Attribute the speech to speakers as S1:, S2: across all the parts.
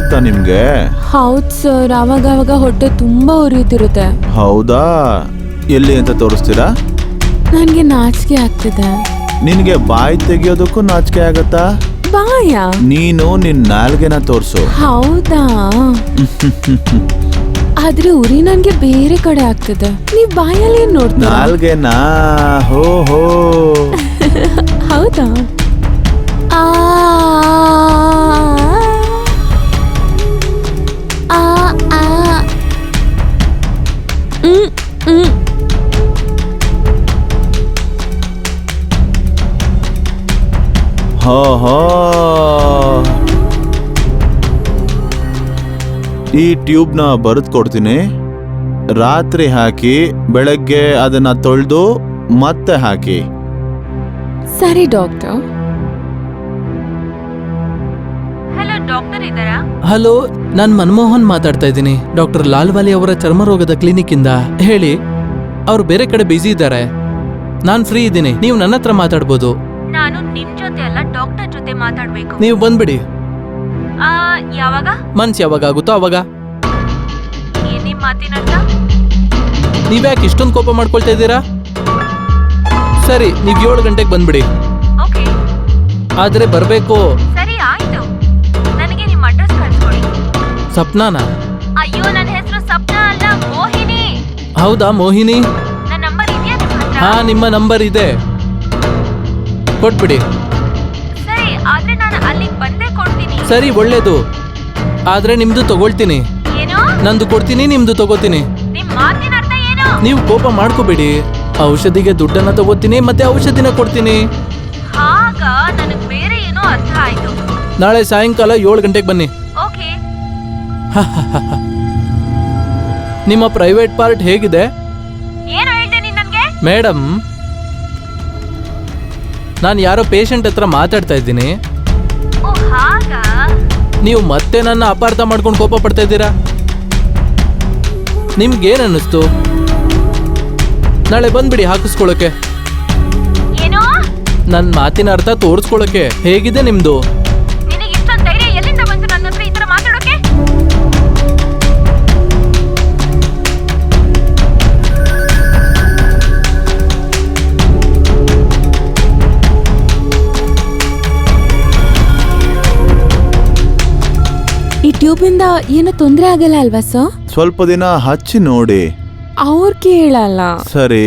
S1: ಉರಿಯುತ್ತಾ ನಿಮ್ಗೆ?
S2: ಹೌದು ಸರ್, ಅವಾಗ ಹೊಟ್ಟೆ ತುಂಬಾ ಉರಿಯುತ್ತಿರುತ್ತೆ.
S1: ಹೌದಾ? ಎಲ್ಲಿ ಅಂತ ತೋರಿಸ್ತೀರಾ?
S2: ನನ್ಗೆ ನಾಚಿಕೆ ಆಗ್ತಿದೆ.
S1: ನಿನ್ಗೆ ಬಾಯಿ ತೆಗಿಯೋದಕ್ಕೂ ನಾಚಿಕೆ ಆಗತ್ತಾ?
S2: ಬಾಯ?
S1: ನೀನು ನಿನ್ ನಾಲ್ಗೆನ ತೋರ್ಸು.
S2: ಹೌದಾ? ಆದ್ರೆ ಉರಿ ನನ್ಗೆ ಬೇರೆ ಕಡೆ ಆಗ್ತಿದೆ. ನೀವ್ ಬಾಯಲ್ಲಿ ಏನ್ ನೋಡ್ತೀರಾ?
S1: ನಾಲ್ಗೆನಾ? ಹೋ ಹೋ.
S2: ಹೌದಾ? ಆ ಆ ಆ
S1: ಹೋ ಹೋ. ಈ ಟ್ಯೂಬ್ನ ಬರೆದು ಕೊಡ್ತೀನಿ. ರಾತ್ರಿ ಹಾಕಿ ಬೆಳಗ್ಗೆ ಅದನ್ನ ತೊಳೆದು ಮತ್ತೆ ಹಾಕಿ.
S2: ಸರಿ ಡಾಕ್ಟರ್.
S3: ಹಲೋ, ಡಾಕ್ಟರ್ ಇದ್ದಾರಾ?
S4: ಹಲೋ, ನಾನ್ ಮನಮೋಹನ್ ಮಾತಾಡ್ತಾ ಇದ್ದೀನಿ, ಡಾಕ್ಟರ್ ಲಾಲ್ವಾಲಿ ಅವರ ಚರ್ಮ ರೋಗದ ಕ್ಲಿನಿಕ್ ಇಂದ. ಹೇಳಿ, ಅವ್ರು ಬೇರೆ ಕಡೆ ಬ್ಯುಸಿ ಇದ್ದಾರೆ. ನಾನ್ ಫ್ರೀ ಇದ್ದೀನಿ, ನೀವು ನನ್ನ ಹತ್ರ ಮಾತಾಡ್ಬೋದು.
S3: ನಾನು ನಿಮ್ ಜೊತೆ ಅಲ್ಲ, ಡಾಕ್ಟರ್ ಜೊತೆ ಮಾತಾಡ್ಬೇಕು.
S4: ನೀವು ಬಂದ್ಬಿಡಿ.
S3: ಯಾವಾಗ?
S4: ಮನ್ಸ್ ಯಾವಾಗ ಆಗುತ್ತೋ ಅವಾಗ.
S3: ನಿಮ್ ಮಾತಿನರ್ಥ?
S4: ನೀವ್ಯಾಕೆ ಇಷ್ಟೊಂದು ಕೋಪ ಮಾಡ್ಕೊಳ್ತಾ ಇದ್ದೀರಾ? ಸರಿ, ನೀವ್ 7 ಗಂಟೆಗೆ ಬಂದ್ಬಿಡಿ.
S3: ಓಕೆ.
S4: ಆದ್ರೆ ಬರ್ಬೇಕು.
S3: ಸರಿ, ಆಯ್ತು. ನನಗೆ ನಿಮ್ ಅಡ್ರೆಸ್ ಕಳ್ಸ್ಕೊಡಿ.
S4: ಸಪ್ನಾನಾ?
S3: ಅಯ್ಯೋ, ನನ್ನ ಹೆಸರು ಸಪ್ನಾ ಅಲ್ಲ, ಮೋಹಿನಿ.
S4: ಹೌದಾ ಮೋಹಿನಿ?
S3: ನನ್ನ ನಂಬರ್ ಇದೆಯಾ ನಿಮ್ಮ ಹತ್ರ?
S4: ಹಾ, ನಿಮ್ಮ ನಂಬರ್ ಇದೆ, ಕೊಟ್ಬಿಡಿ.
S3: ಸರಿ, ಆದ್ರೆ ನಾನು ಅಲ್ಲಿಗೆ ಬಂದೇ ಕೊಡ್ತೀನಿ.
S4: ಸರಿ, ಒಳ್ಳೇದು. ಆದ್ರೆ ನಿಮ್ದು ತಗೊಳ್ತೀನಿ.
S3: ಏನು?
S4: ನಂದು ಕೊಡ್ತೀನಿ, ನಿಮ್ದು ತಗೋತೀನಿ.
S3: ನಿಮ್ ಮಾತಿನ ಅರ್ಥ ಏನು?
S4: ನೀವು ಕೋಪ ಮಾಡ್ಕೋಬೇಡಿ. ಔಷಧಿಗೆ ದುಡ್ಡನ್ನ ತಗೋತೀನಿ, ಮತ್ತೆ ಔಷಧಿನ ಕೊಡ್ತೀನಿ.
S3: ಆಗ ನನಗ್ ಬೇರೆ ಏನೋ ಅರ್ಥ ಆಯ್ತು.
S4: ನಾಳೆ ಸಾಯಂಕಾಲ 7 ಗಂಟೆಗೆ ಬನ್ನಿ.
S3: ಓಕೆ.
S4: ನಿಮ್ಮ ಪ್ರೈವೇಟ್ ಪಾರ್ಟ್ ಹೇಗಿದೆ?
S3: ಏನು ಹೇಳ್ದೆ ನೀನ್ ನನ್ಗೆ?
S4: ಮೇಡಮ್, ನಾನು ಯಾರೋ ಪೇಷಂಟ್ ಹತ್ರ ಮಾತಾಡ್ತಾ ಇದ್ದೀನಿ.
S3: ಓ, ಹಾಗಾ?
S4: ನೀವು ಮತ್ತೆ ನನ್ನ ಅಪಾರ್ಥ ಮಾಡ್ಕೊಂಡು ಕೋಪ ಪಡ್ತಾ ಇದ್ದೀರಾ. ನಿಮ್ಗೇನ್ ಅನ್ನಿಸ್ತು? ನಾಳೆ ಬಂದ್ಬಿಡಿ ಹಾಕಿಸ್ಕೊಳಕ್ಕೆ.
S3: ಏನೋ?
S4: ನನ್ನ ಮಾತಿನ ಅರ್ಥ ತೋರಿಸ್ಕೊಳಕ್ಕೆ. ಹೇಗಿದೆ ನಿಮ್ದು?
S3: ನಿನಗೆ ಇಷ್ಟೊಂದು ಧೈರ್ಯ ಎಲ್ಲಿಂದ ಬಂತು ನನ್ನ ಹತ್ರ ಈ ತರ ಮಾತಾಡೋಕೆ?
S2: ಈ ಟ್ಯೂಬ್ ಇಂದ ಏನು ತೊಂದ್ರೆ ಆಗಲ್ಲ ಅಲ್ವಾ ಸರ್?
S1: ಸ್ವಲ್ಪ ದಿನ ಹಚ್ಚಿ ನೋಡಿ.
S2: ಅವ್ರ ಕೇಳಲ್ಲ.
S1: ಸರಿ,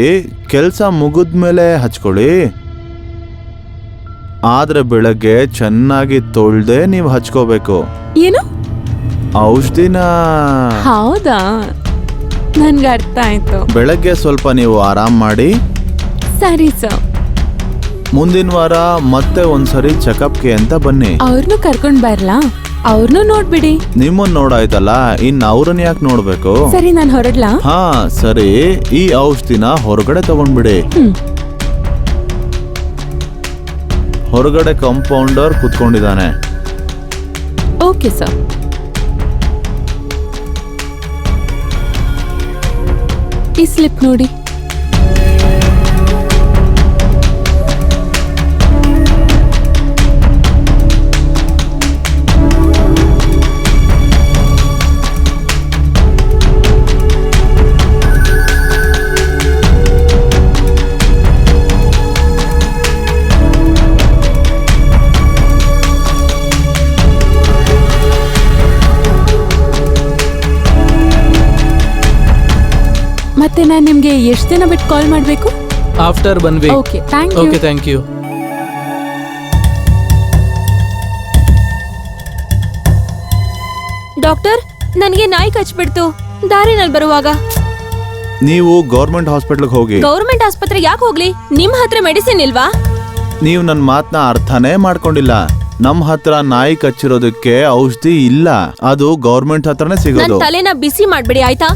S1: ಕೆಲ್ಸ ಮುಗಿದ್ಮೇಲೆ ಹಚ್ಕೊಳ್ಳಿ. ಆದ್ರೆ ಬೆಳಗ್ಗೆ ಚೆನ್ನಾಗಿ ತೊಳ್ದೆ ನೀವು ಹಚ್ಕೋಬೇಕು.
S2: ಏನು?
S1: ಔಷಧಿನ.
S2: ಹೌದಾ? ನನ್ಗೆ ಅರ್ಥ ಆಯ್ತು.
S1: ಬೆಳಗ್ಗೆ ಸ್ವಲ್ಪ ನೀವು ಆರಾಮ್ ಮಾಡಿ.
S2: ಸರಿ ಸರ್.
S1: ಮುಂದಿನ ವಾರ ಮತ್ತೆ ಒಂದ್ಸರಿ ಚೆಕಪ್ಗೆ ಅಂತ ಬನ್ನಿ.
S2: ಅವ್ರನ್ನು ಕರ್ಕೊಂಡ್ ಬರ್ಲಾ? ಅವ್ರನ್ನು ನೋಡ್ಬಿಡಿ.
S1: ನಿಮ್ಮನ್ನ ನೋಡಾಯ್ತಲ್ಲ, ಇನ್ ಅವ್ರನ್ನ ಯಾಕೆ ನೋಡ್ಬೇಕು?
S2: ಸರಿ, ನಾನು ಹೊರಡ್ಲಾ?
S1: ಹಾ ಸರಿ, ಈ ಔಷಧಿನ ಹೊರಗಡೆ ತಗೊಂಡ್ಬಿಡಿ. ಹೊರಗಡೆ ಕಂಪೌಂಡರ್ ಕುತ್ಕೊಂಡಿದ್ದಾನೆ.
S2: Okay sir. ಈ ಸ್ಲಿಪ್ ನೋಡಿ. ಮತ್ತೆ ನಾನು ನಿಮ್ಗೆ ಎಷ್ಟು ದಿನ ಬಿಟ್ಟು ಕಾಲ್ ಮಾಡಬೇಕು?
S4: After 1 week.
S2: Okay, thank you.
S4: Okay, thank you.
S3: Doctor, ನನಗೆ ನಾಯಿ ಕಚ್ಬಿಡ್ತು ದಾರಿನಲ್ಲಿ ಬರುವಾಗ.
S1: ನೀವು ಗೌರ್ಮೆಂಟ್ ಹಾಸ್ಪಿಟಲ್ಗೆ ಹೋಗಿ.
S3: ಗೌರ್ಮೆಂಟ್ ಆಸ್ಪತ್ರೆ ಯಾಕೆ ಹೋಗ್ಲಿ? ನಿಮ್ ಹತ್ರ ಮೆಡಿಸಿನ್ ಇಲ್ವಾ?
S1: ನೀವು ನನ್ನ ಮಾತನ್ನ ಅರ್ಥನೇ ಮಾಡ್ಕೊಂಡಿಲ್ಲ. ನಮ್ ಹತ್ರ ನಾಯಿ ಕಚ್ಚಿರೋದಕ್ಕೆ ಔಷಧಿ ಇಲ್ಲ, ಅದು ಗೌರ್ಮೆಂಟ್ ಹತ್ರನೇ
S3: ನನ್
S1: ಸಿಗೋದು.
S3: ತಲೆನ ಬಿಸಿ ಮಾಡ್ಬಿಡಿ ಆಯ್ತಾ?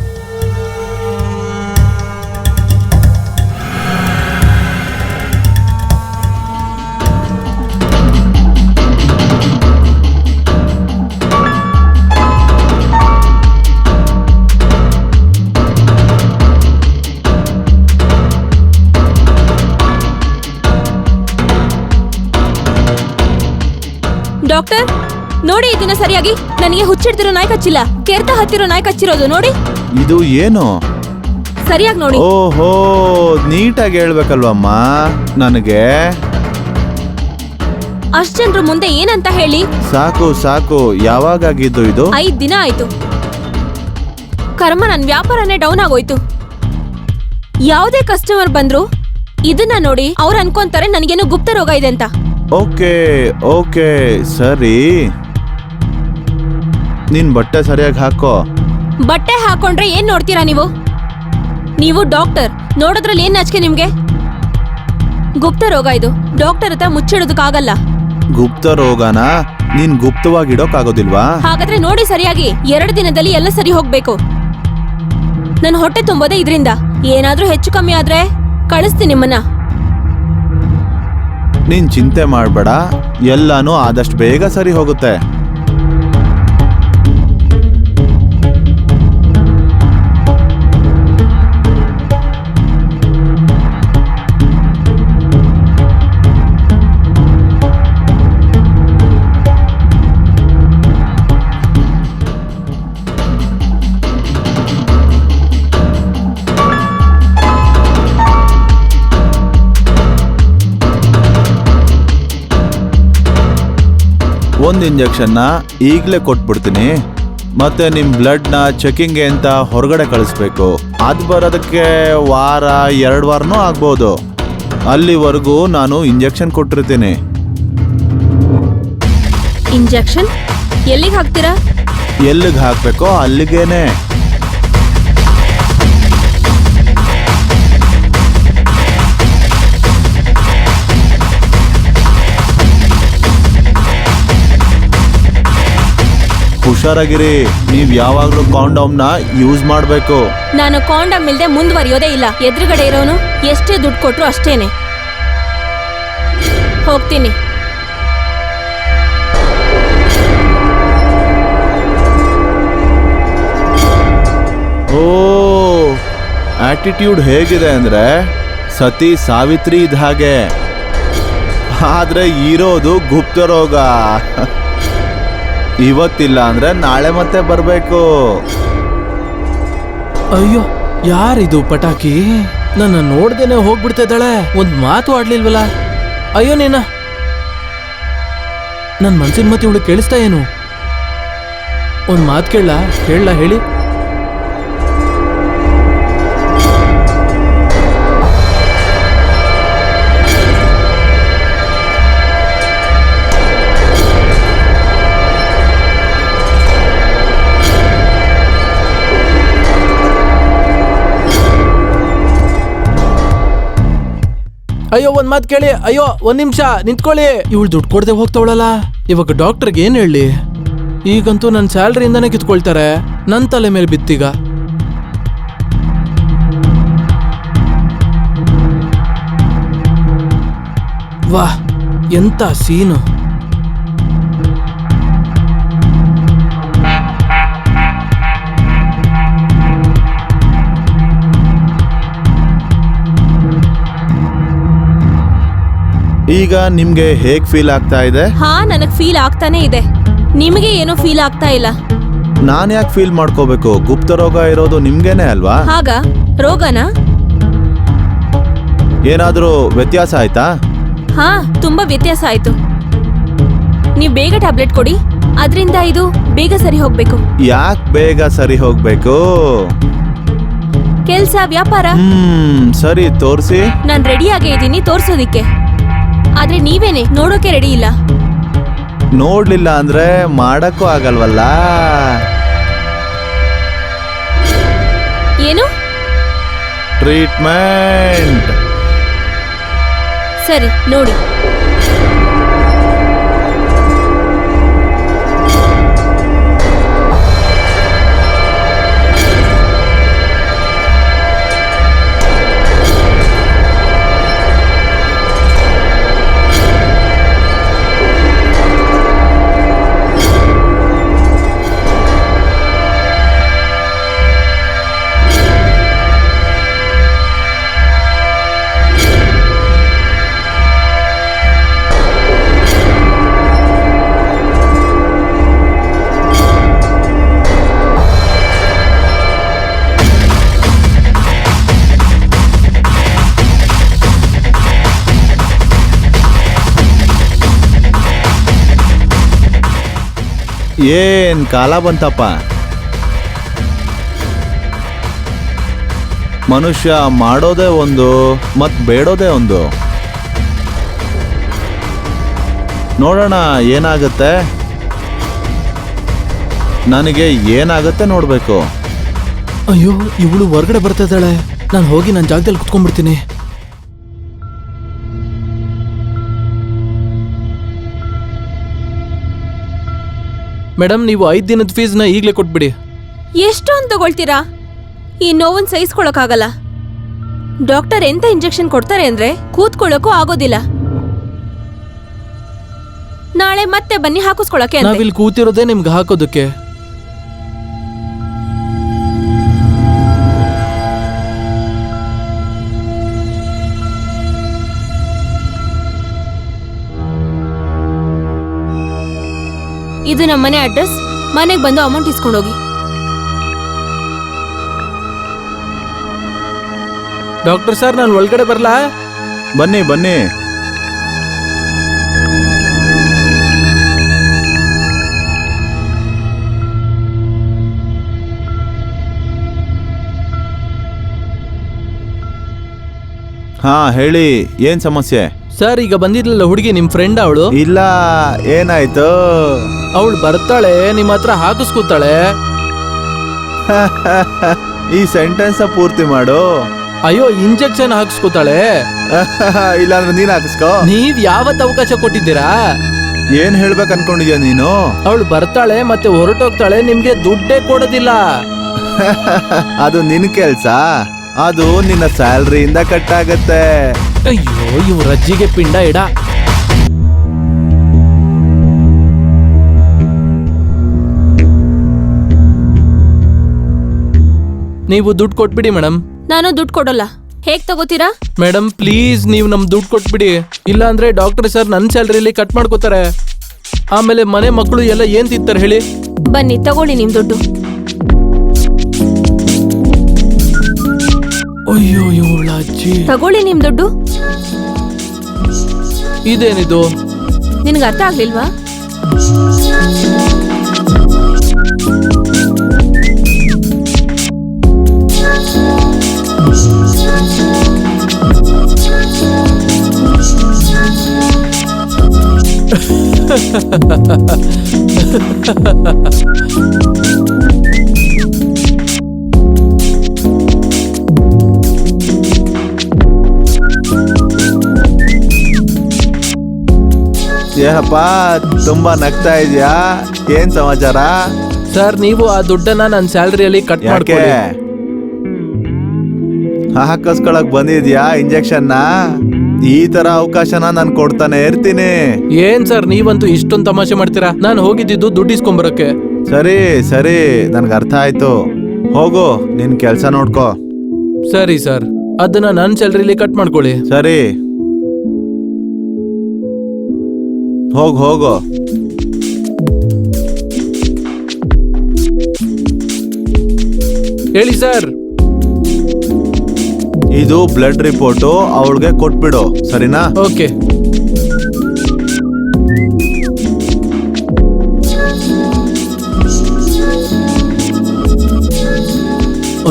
S3: ಡಾಕ್ಟರ್,
S2: ನೋಡಿ ಇದನ್ನ ಸರಿಯಾಗಿ. ನನಗೆ ಹುಚ್ಚಿಡ್ತಿರೋ ನಾಯಿ ಕಚ್ಚಿಲ್ಲ, ಕೆರ್ತ ಹತ್ತಿರೋ ನಾಯಿ ಕಚ್ಚಿರೋದು ನೋಡಿ.
S1: ಇದು ಏನು?
S2: ಸರಿಯಾಗಿ ನೋಡಿ.
S1: ಓಹೋ, ನೀಟಾಗಿ ಹೇಳ್ಬೇಕಲ್ವಮ್ಮ ನನಗೆ.
S2: ಅಷ್ಟ್ ಜನರ ಮುಂದೆ ಏನಂತ ಹೇಳಿ?
S1: ಸಾಕು ಸಾಕು, ಯಾವಾಗಾಗಿದ್ದು ಇದು?
S2: 5 ದಿನ ಆಯ್ತು. ಕರ್ಮ, ನನ್ ವ್ಯಾಪಾರನೇ ಡೌನ್ ಆಗೋಯ್ತು. ಯಾವುದೇ ಕಸ್ಟಮರ್ ಬಂದ್ರು ಇದನ್ನ ನೋಡಿ ಅವ್ರು ಅನ್ಕೊಂತಾರೆ ನನಗೇನು ಗುಪ್ತ ರೋಗ ಇದೆ ಅಂತ.
S1: ಓಕೆ ಓಕೆ ಸರಿ, ನಿನ್ ಬಟ್ಟೆ ಸರಿಯಾಗಿ ಹಾಕೋ.
S2: ಬಟ್ಟೆ ಹಾಕೊಂಡ್ರೆ ಏನ್ ನೋಡ್ತೀರಾ ನೀವು? ನೀವು ಡಾಕ್ಟರ್, ನೋಡೋದ್ರಲ್ಲಿ ಏನ್ ನಾಚಿಕೆ ನಿಮ್ಗೆ? ಗುಪ್ತ ರೋಗ ಇದು, ಡಾಕ್ಟರ್ ಹತ್ರ ಮುಚ್ಚಿಡೋದಕ್ಕಾಗಲ್ಲ.
S1: ಗುಪ್ತ ರೋಗನ ನೀನ್ ಗುಪ್ತವಾಗಿಡೋಕಾಗೋದಿಲ್ವಾ?
S2: ಹಾಗಾದ್ರೆ ನೋಡಿ ಸರಿಯಾಗಿ, 2 ದಿನದಲ್ಲಿ ಎಲ್ಲ ಸರಿ ಹೋಗ್ಬೇಕು. ನನ್ ಹೊಟ್ಟೆ ತುಂಬೋದೆ ಇದ್ರಿಂದ. ಏನಾದ್ರೂ ಹೆಚ್ಚು ಕಮ್ಮಿ ಆದ್ರೆ ಕಳಿಸ್ತೀನಿ ನಿಮ್ಮನ್ನ.
S1: ನೀನ್ ಚಿಂತೆ ಮಾಡ್ಬೇಡ, ಎಲ್ಲಾನು ಆದಷ್ಟು ಬೇಗ ಸರಿ ಹೋಗುತ್ತೆ. ಒಂದು ಇಂಜೆಕ್ಷನ್ನ ಈಗಲೇ ಕೊಟ್ಬಿಡ್ತೀನಿ. ಮತ್ತೆ ನಿಮ್ ಬ್ಲಡ್ನ ಚೆಕಿಂಗ್ಗೆ ಅಂತ ಹೊರಗಡೆ ಕಳಿಸ್ಬೇಕು. ಅದು ಬರೋದಕ್ಕೆ 1-2 ವಾರನೂ ಆಗ್ಬೋದು. ಅಲ್ಲಿವರೆಗೂ ನಾನು ಇಂಜೆಕ್ಷನ್ ಕೊಟ್ಟಿರ್ತೀನಿ.
S2: ಇಂಜೆಕ್ಷನ್ ಎಲ್ಲಿಗೆ ಹಾಕ್ತೀರಾ?
S1: ಎಲ್ಲಿಗೆ ಹಾಕ್ಬೇಕೋ ಅಲ್ಲಿಗೇನೆ. ಹುಷಾರಾಗಿರಿ, ನೀವ್ ಯಾವಾಗ್ಲೂ ಕಾಂಡೋಮ್ನ ಯೂಸ್ ಮಾಡ್ಬೇಕು.
S2: ನಾನು ಕಾಂಡಮ್ ಇಲ್ದೆ ಮುಂದುವರಿಯೋದೇ ಇಲ್ಲ. ಎದುರುಗಡೆ ಇರೋನು ಎಷ್ಟೇ ದುಡ್ಡು ಕೊಟ್ರು ಅಷ್ಟೇನೆ. ಹೋಗ್ತೀನಿ.
S1: ಓ, ಆಟಿಟ್ಯೂಡ್ ಹೇಗಿದೆ ಅಂದ್ರೆ ಸತಿ ಸಾವಿತ್ರಿ ಇದ್ದ ಹಾಗೆ. ಆದ್ರೆ ಇರೋದು ಗುಪ್ತ ರೋಗ. ಇವತ್ತಿಲ್ಲ ಅಂದ್ರೆ ನಾಳೆ ಮತ್ತೆ ಬರ್ಬೇಕು.
S4: ಅಯ್ಯೋ, ಯಾರಿದು ಪಟಾಕಿ? ನನ್ನ ನೋಡ್ದೇನೆ ಹೋಗ್ಬಿಡ್ತಾ ಇದ್ದಾಳೆ. ಒಂದ್ ಮಾತು ಆಡ್ಲಿಲ್ವಲ್ಲ. ಅಯ್ಯೋ ನೀನ, ನನ್ ಮನ್ಸಿನ ಮತ್ತೆ ಇವಳು ಕೇಳಿಸ್ತಾ ಏನು? ಒಂದ್ ಮಾತು ಕೇಳಲ್ಲ ಹೇಳಿ. ಅಯ್ಯೋ ಒಂದ್ ಮಾತ್ ಕೇಳಿ. ಅಯ್ಯೋ ಒಂದ್ ನಿಮಿಷ ನಿಂತ್ಕೊಳ್ಳಿ. ಇವಳು ದುಡ್ಡು ಕೊಡದೆ ಹೋಗ್ತಾವಳಲ್ಲ. ಇವಾಗ ಡಾಕ್ಟರ್ಗೆ ಏನ್ ಹೇಳಿ? ಈಗಂತೂ ನನ್ನ ಸ್ಯಾಲ್ರಿಯಿಂದಾನೇ ಕಿತ್ಕೊಳ್ತಾರೆ. ನನ್ನ ತಲೆ ಮೇಲೆ ಬಿತ್ತೀಗ. ವಾಹ್, ಎಂತ ಸೀನು.
S1: ಈಗ ನಿಮ್ಗೆ ಹೇಗ್ ಫೀಲ್ ಆಗ್ತಾ ಇದೆ?
S2: ಹಾ, ನನಗ್ ಫೀಲ್ ಆಗ್ತಾನೆ ಇದೆ. ನಿಮಗೆ ಏನೋ ಫೀಲ್ ಆಗ್ತಾ ಇಲ್ಲ.
S1: ನಾನ್ ಯಾಕೆ ಫೀಲ್ ಮಾಡ್ಕೋಬೇಕು? ಗುಪ್ತ ರೋಗ ಇರೋದು ನಿಮ್ಗೇನೆ ಅಲ್ವಾ?
S2: ಹಾಗ ರೋಗನ?
S1: ಏನಾದ್ರೂ ವ್ಯತ್ಯಾಸ ಆಯ್ತಾ?
S2: ಹಾ, ತುಂಬಾ ವ್ಯತ್ಯಾಸ ಆಯ್ತು. ನೀವ್ ಬೇಗ ಟ್ಯಾಬ್ಲೆಟ್ ಕೊಡಿ, ಅದ್ರಿಂದ ಇದು ಬೇಗ ಸರಿ ಹೋಗ್ಬೇಕು.
S1: ಯಾಕೆ ಬೇಗ ಸರಿ ಹೋಗ್ಬೇಕು?
S2: ಕೆಲ್ಸ, ವ್ಯಾಪಾರ.
S1: ಸರಿ, ತೋರ್ಸಿ.
S2: ನಾನ್ ರೆಡಿ ಆಗೇ ಇದ್ದೀನಿ ತೋರ್ಸೋದಿಕ್ಕೆ. ಆದ್ರೆ ನೀವೇನೆ ನೋಡೋಕೆ ರೆಡಿ ಇಲ್ಲ.
S1: ನೋಡ್ಲಿಲ್ಲ ಅಂದ್ರೆ ಮಾಡಕ್ಕೂ ಆಗಲ್ವಲ್ಲ.
S2: ಏನು
S1: ಟ್ರೀಟ್ಮೆಂಟ್?
S2: ಸರಿ ನೋಡಿ.
S1: ಏನ್ ಕಾಲ ಬಂತಪ್ಪ. ಮನುಷ್ಯ ಮಾಡೋದೇ ಒಂದು ಮತ್ ಬೇಡೋದೇ ಒಂದು. ನೋಡೋಣ ಏನಾಗುತ್ತೆ. ನನಗೆ ಏನಾಗುತ್ತೆ ನೋಡ್ಬೇಕು.
S4: ಅಯ್ಯೋ ಇವಳು ಹೊರಗಡೆ ಬರ್ತಾ ಇದ್ದಾಳೆ. ನಾನು ಹೋಗಿ ನನ್ನ ಜಾಗದಲ್ಲಿ ಕುತ್ಕೊಂಡ್ಬಿಡ್ತೀನಿ. ಮೇಡಮ್, ನೀವು 5 ದಿನದ ಫೀಸ್ನ ಈಗಲೇ ಕೊಟ್ಬಿಡಿ.
S2: ಎಷ್ಟು ಅಂತ ತಗೊಳ್ತೀರಾ? ಈ ನೋವನ್ ಸಹಿಸ್ಕೊಳಕ್ಕಾಗಲ್ಲ. ಡಾಕ್ಟರ್ ಎಂತ ಇಂಜೆಕ್ಷನ್ ಕೊಡ್ತಾರೆ ಅಂದ್ರೆ ಕೂತ್ಕೊಳ್ಳೋಕ್ಕೂ ಆಗೋದಿಲ್ಲ. ನಾಳೆ ಮತ್ತೆ ಬನ್ನಿ ಹಾಕಿಸ್ಕೊಳಕ್ಕೆ ಅಂತೆ.
S4: ನಾವಿಲ್ಲಿ ಕೂತಿರೋದೇ ನಿಮ್ಗೆ ಹಾಕೋದಕ್ಕೆ.
S2: ಇದು ನಮ್ಮ ಮನೆ ಅಡ್ರೆಸ್. ಮನೆಗೆ ಬಂದು ಅಮೌಂಟ್ ಇಸ್ಕೊಂಡೋಗಿ.
S4: ಡಾಕ್ಟರ್ ಸರ್, ನಾನು ಒಳಗಡೆ ಬರ್ಲಾ?
S1: ಬನ್ನಿ ಬನ್ನಿ. ಹಾ ಹೇಳಿ, ಏನ್ ಸಮಸ್ಯೆ?
S4: ಸರ್, ಈಗ ಬಂದಿದ್ಲಲ್ಲ ಹುಡುಗಿ, ನಿಮ್ ಫ್ರೆಂಡ್ ಅವಳು.
S1: ಇಲ್ಲ, ಏನಾಯ್ತು?
S4: ಅವಳು ಬರ್ತಾಳೆ, ನಿಮ್ಮ ಹತ್ರ ಹಾಕಿಸ್ಕೊತಾಳೆ.
S1: ಈ ಸೆಂಟೆನ್ಸ್ ಪೂರ್ತಿ ಮಾಡು.
S4: ಅಯ್ಯೋ, ಇಂಜೆಕ್ಷನ್ ಹಾಕಿಸ್ಕೊತಾಳೆ.
S1: ಇಲ್ಲಾಂದ್ರೆ ನೀನ್ ಹಾಕಿಸ್ಕೋ.
S4: ನೀವ್ ಯಾವತ್ ಅವಕಾಶ ಕೊಟ್ಟಿದ್ದೀರಾ?
S1: ಏನ್ ಹೇಳ್ಬೇಕು ಅನ್ಕೊಂಡಿದ್ಯಾ ನೀನು?
S4: ಅವಳು ಬರ್ತಾಳೆ ಮತ್ತೆ ಹೊರಟೋಗ್ತಾಳೆ, ನಿಮ್ಗೆ ದುಡ್ಡೇ ಕೊಡೋದಿಲ್ಲ.
S1: ಅದು ನಿನ್ ಕೆಲ್ಸ. ಅದು ನಿನ್ನ ಸ್ಯಾಲ್ರಿಯಿಂದ ಕಟ್ ಆಗತ್ತೆ.
S4: ಅಯ್ಯೋ, ಇವ್ರ ಅಜ್ಜಿಗೆ ಪಿಂಡ ಇಡ. ನೀವು ದುಡ್ಡು ಕೊಟ್ಬಿಡಿ ಮೇಡಮ್.
S2: ನಾನು ದುಡ್ಡು ಕೊಡಲ್ಲ. ಹೇಗ್ ತಗೋತೀರಾ?
S4: ಮೇಡಮ್ ಪ್ಲೀಸ್, ನೀವು ನಮ್ ದುಡ್ಡು ಕೊಟ್ಬಿಡಿ. ಇಲ್ಲ ಅಂದ್ರೆ ಡಾಕ್ಟರ್ ಸರ್ ನನ್ನ ಸ್ಯಾಲ್ರಿಲಿ ಕಟ್ ಮಾಡ್ಕೋತಾರೆ. ಆಮೇಲೆ ಮನೆ ಮಕ್ಕಳು ಎಲ್ಲ ಏನ್ ತಿಂತಾರೆ ಹೇಳಿ?
S2: ಬನ್ನಿ ತಗೊಳ್ಳಿ ನಿಮ್ ದುಡ್ಡು.
S4: ಅಯ್ಯೋ, ಇವಳ ಅಜ್ಜಿ.
S2: ತಗೊಳ್ಳಿ ನಿಮ್ ದುಡ್ಡು.
S4: ಇದೇನಿದು?
S2: ನಿನ್ಗೆ ಅರ್ಥ ಆಗ್ಲಿಲ್ವಾ?
S1: ಏನಪ್ಪ ತುಂಬಾ ನಗ್ತಾ ಇದ್ಯಾ? ಏನ್ ಸಮಾಚಾರ?
S4: ಸರ್, ನೀವು ಆ ದುಡ್ಡನ್ನ ನನ್ನ ಸ್ಯಾಲ್ರಿಯಲ್ಲಿ ಕಟ್
S1: ಯಾಕೆ
S4: ಮಾಡ್ಕೊಳ್ಳಿ.
S1: ಹಾಕಸ್ಕೊಳಕ್ ಬಂದಿದ್ಯಾ ಇಂಜೆಕ್ಷನ್ನ? ಈ ತರ ಅವಕಾಶನ ನಾನು ಕೊಡ್ತಾನೆ ಇರ್ತೀನಿ.
S4: ಏನ್ ಸರ್, ನೀವಂತೂ ಇಷ್ಟೊಂದು ತಮಾಷೆ ಮಾಡ್ತೀರಾ? ನಾನು ಹೋಗಿದ್ದಿದ್ದು ದುಡ್ಡು ಇಸ್ಕೊಂಬರಕ್ಕೆ.
S1: ಸರಿ ಸರಿ, ನನ್ಗೆ ಅರ್ಥ ಆಯ್ತು. ಹೋಗು, ನಿನ್ ಕೆಲ್ಸ ನೋಡ್ಕೋ.
S4: ಸರಿ ಸರ್, ಅದನ್ನ ನನ್ನ ಸ್ಯಾಲ್ರಿಲಿ ಕಟ್ ಮಾಡ್ಕೊಳ್ಳಿ.
S1: ಸರಿ, ಹೋಗು ಹೋಗು.
S4: ಹೇಳಿ ಸರ್.
S1: ಇದು ಬ್ಲಡ್ ರಿಪೋರ್ಟು, ಅವಳಿಗೆ ಕೊಟ್ಬಿಡು, ಸರಿನಾ?
S4: ಓಕೆ.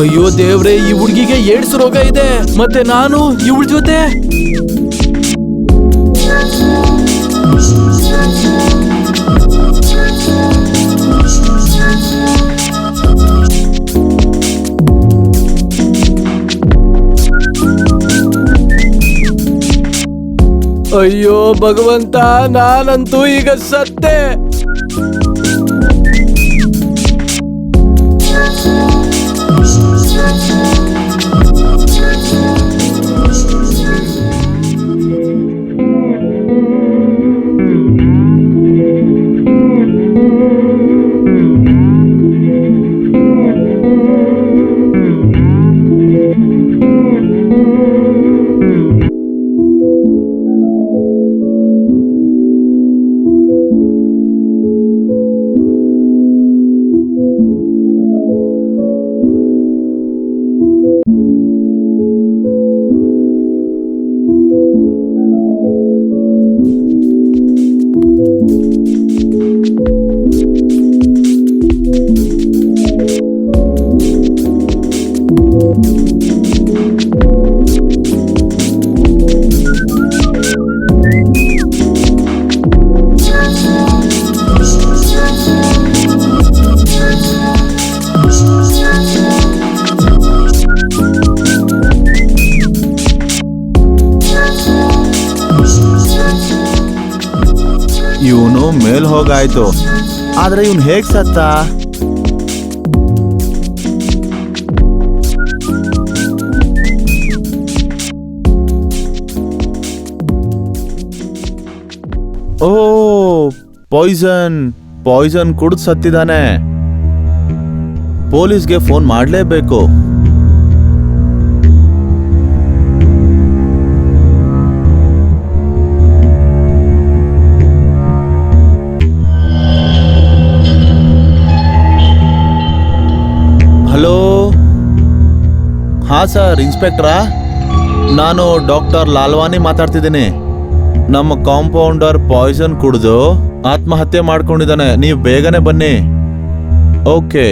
S4: ಅಯ್ಯೋ ದೇವ್ರೆ, ಈ ಹುಡ್ಗಿಗೆ ಏಡ್ಸ್ ರೋಗ ಇದೆ, ಮತ್ತೆ ನಾನು ಇವಳ ಜೊತೆ. ಅಯ್ಯೋ ಭಗವಂತ, ನಾನಂತೂ ಈಗ ಸತ್ತೆ.
S1: ಮೇಲ್ ಹೋಗಾಯ್ತು. ಆದ್ರೆ ಇವ್ನ್ ಹೇಗ್ ಸತ್ತ? ಓ, ಪಾಯ್ಸನ್ ಕುಡ್ದು ಸತ್ತಿದ್ದಾನೆ. ಪೊಲೀಸ್ಗೆ ಫೋನ್ ಮಾಡ್ಲೇಬೇಕು. ಹಲೋ, ಹಾ ಸರ್, ಇನ್ಸ್ಪೆಕ್ಟ್ರಾ? ನಾನು ಡಾಕ್ಟರ್ ಲಾಲ್ವಾನಿ ಮಾತಾಡ್ತಿದ್ದೀನಿ. ನಮ್ಮ ಕಾಂಪೌಂಡರ್ ಪಾಯ್ಸನ್ ಕುಡಿದು ಆತ್ಮಹತ್ಯೆ ಮಾಡ್ಕೊಂಡಿದ್ದಾನೆ. ನೀವು ಬೇಗನೆ ಬನ್ನಿ. ಓಕೆ.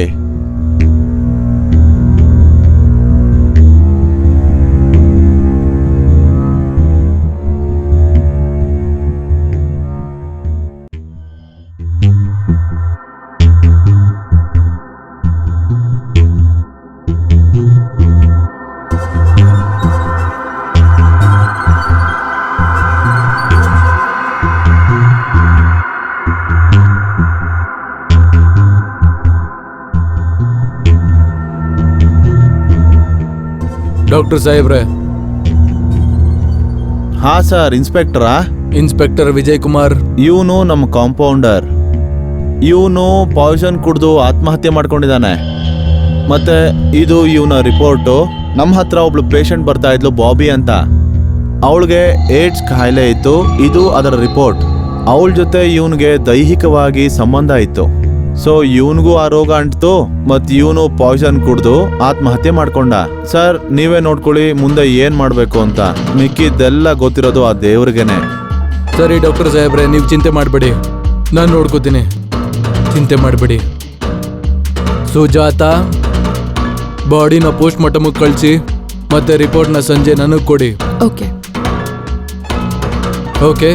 S4: ಡಾಕ್ಟರ್ ಸಾಹೇಬ್ರೆ.
S1: ಹಾ ಸರ್, ಇನ್ಸ್ಪೆಕ್ಟ್ರಾ?
S4: ಇನ್ಸ್ಪೆಕ್ಟರ್ ವಿಜಯ್ ಕುಮಾರ್.
S1: ಇವನು ನಮ್ಮ ಕಾಂಪೌಂಡರ್. ಇವನು ಪಾಯ್ಸನ್ ಕುಡಿದು ಆತ್ಮಹತ್ಯೆ ಮಾಡ್ಕೊಂಡಿದ್ದಾನೆ. ಮತ್ತೆ ಇದು ಇವನ ರಿಪೋರ್ಟು. ನಮ್ಮ ಹತ್ರ ಒಬ್ಳು ಪೇಷಂಟ್ ಬರ್ತಾ ಇದ್ಲು, ಬಾಬಿ ಅಂತ. ಅವಳಿಗೆ ಏಡ್ಸ್ ಕಾಯಿಲೆ ಇತ್ತು. ಇದು ಅದರ ರಿಪೋರ್ಟ್. ಅವಳ ಜೊತೆ ಇವನಿಗೆ ದೈಹಿಕವಾಗಿ ಸಂಬಂಧ ಇತ್ತು. ಸೊ ಇವನಿಗೂ ಆ ರೋಗ ಅಂಟ್ತು, ಮತ್ ಇವನು ಪಾಯ್ಸನ್ ಕುಡ್ದು ಆತ್ಮಹತ್ಯೆ ಮಾಡ್ಕೊಂಡ. ಸರ್, ನೀವೇ ನೋಡ್ಕೊಳ್ಳಿ ಮುಂದೆ ಏನ್ ಮಾಡ್ಬೇಕು ಅಂತ. ಮಿಕ್ಕಿದ್ದೆಲ್ಲ ಗೊತ್ತಿರೋದು ಆ ದೇವ್ರಿಗೆನೆ.
S4: ಸರಿ ಡಾಕ್ಟರ್ ಸಾಹೇಬ್ರೆ, ನೀವು ಚಿಂತೆ ಮಾಡಬೇಡಿ, ನಾನು ನೋಡ್ಕೋತೀನಿ. ಚಿಂತೆ ಮಾಡಬೇಡಿ. ಸುಜಾತ, ಬಾಡಿನ ಪೋಸ್ಟ್ ಮಾರ್ಟಮ್ಗೆ ಕಳಿಸಿ, ಮತ್ತೆ ರಿಪೋರ್ಟ್ನ ಸಂಜೆ ನನಗೆ ಕೊಡಿ.
S5: ಓಕೆ.
S4: ಓಕೆ.